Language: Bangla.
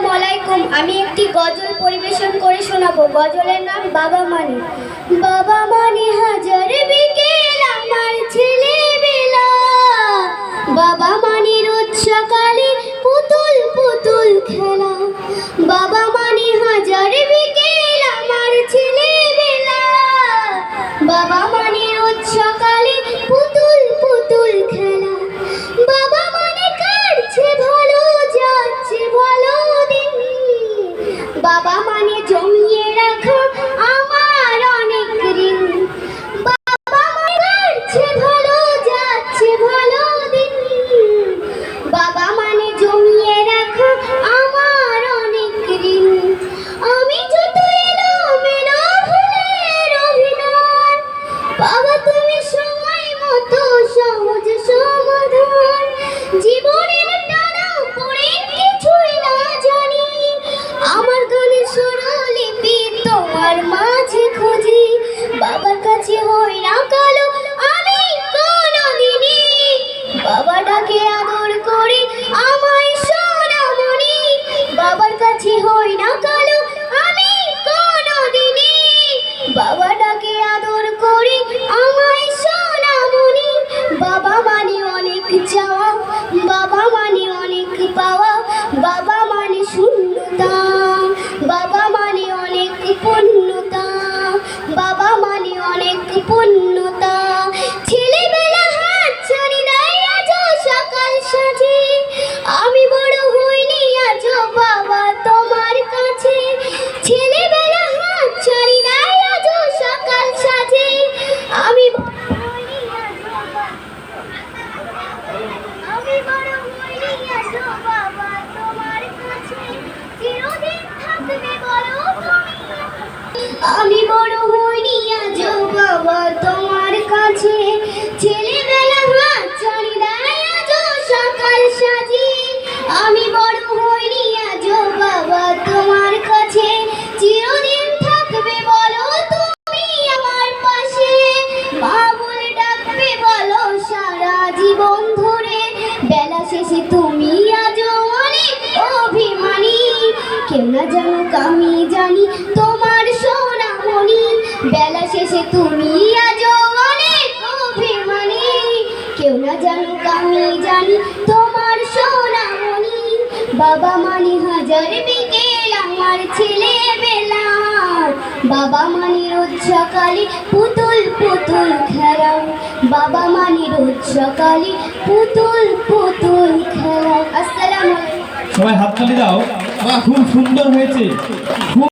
আসসালামু আলাইকুম। আমি একটি গজল পরিবেশন করে শোনাবো। গজলের নাম বাবা মানে। বাবা মানে হাজার বিকেল আমার ছেলেবেলা, বাবা মানে রোজ সকালে পুতুল পুতুল খেলা, বাবা মানে হাজার বিকেল আমার ছেলেবেলা, বাবা মানে রোজ সকালে পুতুল পুতুল খেলা, বাবা মানে কাটছে ভালো যাচ্ছে ভালো দিন, বাবা মানে জমিয়ে রাখা আমার অনেক ঋণ, বাবা মানে কাটছে ভালো যাচ্ছে ভালো দিন, বাবা মানে জমিয়ে রাখা আমার অনেক ঋণ। আমি যত এলোমেলো ভুলের অভিনয়, বাবা তুমি সময় মতো সহজ সমাধান, জীবনের টানা পড়ে কিছুই না জানি, আমার গানের স্বরলিপি তোমার মাঝে খুঁজি, বাবার কাছে হই না কালো আমি কোনোদিনই, বাবা ডাকে আদর করে আমায় সোনামণি, বাবার কাছে হই না কালো আমি কোনোদিনই, বাবা ডাকে আদর করে আমায় সোনামণি, বাবা মানে অনেক চাওয়া, বাবা মানে অনেক পাওয়া, বাবা মানে শূন্যতা, বাবা মানে অনেক পূর্ণতা, বাবা মানে অনেক পূর্ণতা। ছেলেবেলা হাত ছাড়ি নাই আজও সকাল সাজে, আমি বড় হইনি আজও বাবা তোমার কাছে, ছেলেবেলা হাত ছাড়ি নাই আজও সকাল সাজে, আমি বড় হইনি আজও বাবা তোমার কাছে, চিরদিন থাকবে বলো তুমি, আমি বড় হইনি আজও বাবা তোমার কাছে, ছেলেবেলা হাত ছাড়ি নাই আজও সকাল সাজে, আমি বড় হইনি আজও বাবা তোমার কাছে, চিরদিন থাকবে বলো তুমি আমার পাশে, মা বলে ডাকবে বলো সারা জীবন ধরে, বেলা শেষে তুমি আজও অনেক অভিমানী, কেউ না জানুক আমি জানি তোমার সোনামণি, বেলা শেষে তুমি আজও অনেক অভিমানী, কেউ না জানুক আমি জানি তোমার সোনামণি, বাবা মানে হাজার বিকেল আমার ছেলেবেলা, বাবা মানে রোজ সকালে পুতুল পুতুল খেলা, বাবা মানে রোজ সকালে পুতুল পুতুল খেলা। আসসালামু আলাইকুম। সবাই হাততালি দাও। খুব সুন্দর হয়েছে।